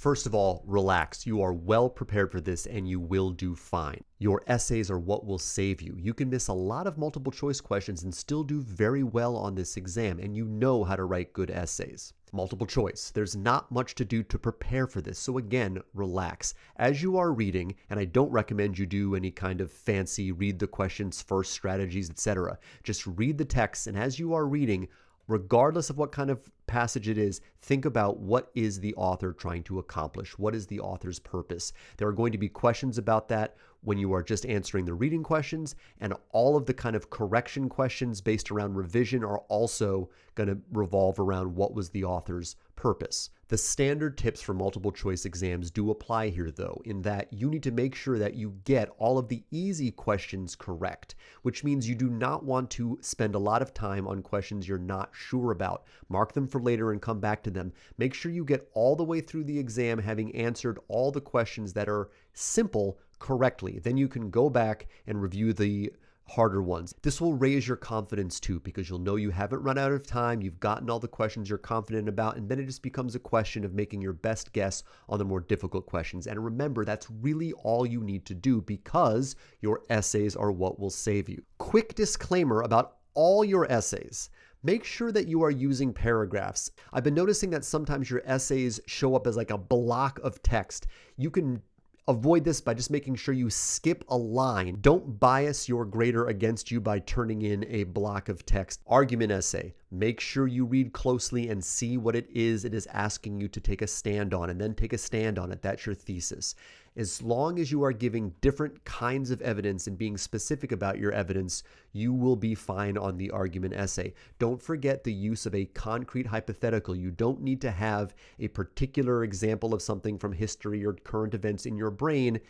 First of all, relax. You are well prepared for this and you will do fine. Your essays are what will save you. You can miss a lot of multiple choice questions and still do very well on this exam, and you know how to write good essays. Multiple choice. There's not much to do to prepare for this, so again, relax. As you are reading, and I don't recommend you do any kind of fancy read the questions first strategies, etc. Just read the text, and as you are reading, regardless of what kind of passage it is, think about what is the author trying to accomplish? What is the author's purpose? There are going to be questions about that when you are just answering the reading questions, and all of the kind of correction questions based around revision are also going to revolve around what was the author's purpose. The standard tips for multiple choice exams do apply here though, in that you need to make sure that you get all of the easy questions correct, which means you do not want to spend a lot of time on questions you're not sure about. Mark them for later and come back to them. Make sure you get all the way through the exam having answered all the questions that are simple correctly. Then you can go back and review the harder ones. This will raise your confidence too, because you'll know you haven't run out of time, you've gotten all the questions you're confident about, and then it just becomes a question of making your best guess on the more difficult questions. And remember, that's really all you need to do, because your essays are what will save you. Quick disclaimer about all your essays. Make sure that you are using paragraphs. I've been noticing that sometimes your essays show up as like a block of text. You can avoid this by just making sure you skip a line. Don't bias your grader against you by turning in a block of text. Argument essay. Make sure you read closely and see what it is asking you to take a stand on, and then take a stand on it. That's your thesis. As long as you are giving different kinds of evidence and being specific about your evidence, you will be fine on the argument essay. Don't forget the use of a concrete hypothetical. You don't need to have a particular example of something from history or current events in your brain.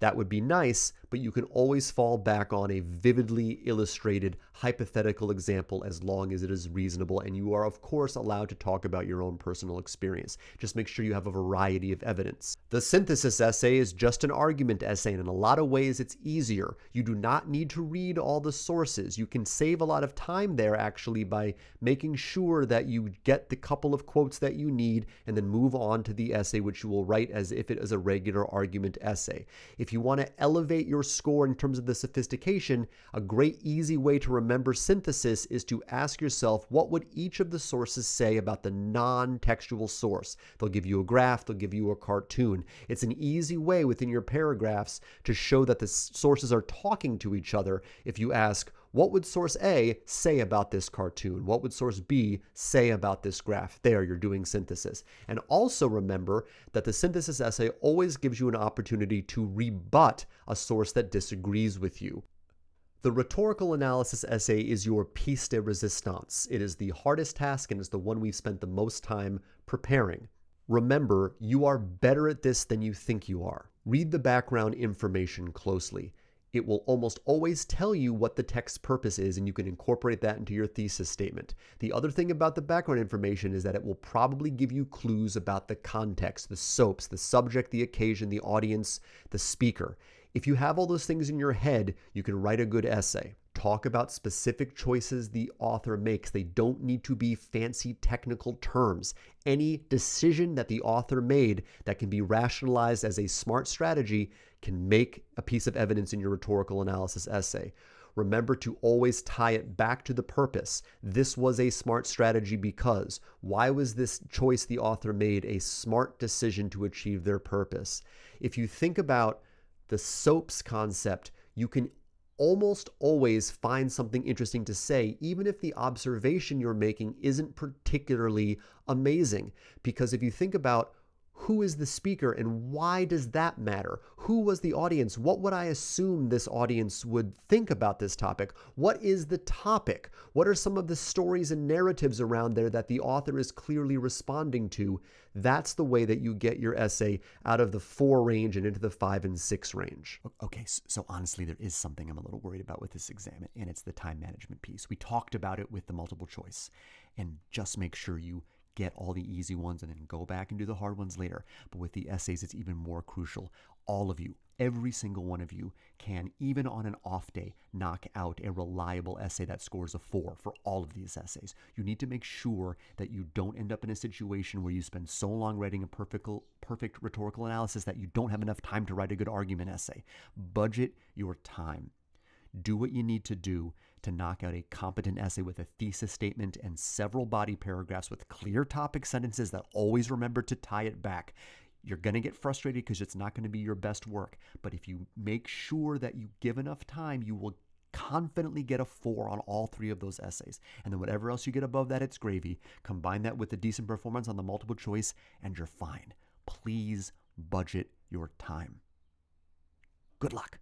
That would be nice, but you can always fall back on a vividly illustrated hypothetical example as long as it is reasonable, and you are of course allowed to talk about your own personal experience. Just make sure you have a variety of evidence. The synthesis essay is just an argument essay, and in a lot of ways it's easier. You do not need to read all the sources. You can save a lot of time there actually by making sure that you get the couple of quotes that you need and then move on to the essay, which you will write as if it is a regular argument essay. If you want to elevate your score in terms of the sophistication, a great easy way to remember synthesis is to ask yourself, what would each of the sources say about the non-textual source? They'll give you a graph, they'll give you a cartoon. It's an easy way within your paragraphs to show that the sources are talking to each other. If you ask, what would source A say about this cartoon? What would source B say about this graph? There, you're doing synthesis. And also remember that the synthesis essay always gives you an opportunity to rebut a source that disagrees with you. The rhetorical analysis essay is your piece de resistance. It is the hardest task and is the one we've spent the most time preparing. Remember, you are better at this than you think you are. Read the background information closely. It will almost always tell you what the text's purpose is, and you can incorporate that into your thesis statement. The other thing about the background information is that it will probably give you clues about the context, the SOAPs, the subject, the occasion, the audience, the speaker. If you have all those things in your head, you can write a good essay. Talk about specific choices the author makes. They don't need to be fancy technical terms. Any decision that the author made that can be rationalized as a smart strategy can make a piece of evidence in your rhetorical analysis essay. Remember to always tie it back to the purpose. This was a smart strategy because. Why was this choice the author made a smart decision to achieve their purpose? If you think about the SOAPs concept, you can almost always find something interesting to say, even if the observation you're making isn't particularly amazing. Because if you think about who is the speaker and why does that matter? Who was the audience? What would I assume this audience would think about this topic? What is the topic? What are some of the stories and narratives around there that the author is clearly responding to? That's the way that you get your essay out of the 4 range and into the 5 and 6 range. Okay, so honestly, there is something I'm a little worried about with this exam, and it's the time management piece. We talked about it with the multiple choice, and just make sure you get all the easy ones and then go back and do the hard ones later. But with the essays, it's even more crucial. All of you, every single one of you can, even on an off day, knock out a reliable essay that scores a 4 for all of these essays. You need to make sure that you don't end up in a situation where you spend so long writing a perfect rhetorical analysis that you don't have enough time to write a good argument essay. Budget your time. Do what you need to do to knock out a competent essay with a thesis statement and several body paragraphs with clear topic sentences that always remember to tie it back. You're going to get frustrated because it's not going to be your best work. But if you make sure that you give enough time, you will confidently get a 4 on all 3 of those essays. And then whatever else you get above that, it's gravy. Combine that with a decent performance on the multiple choice, and you're fine. Please budget your time. Good luck.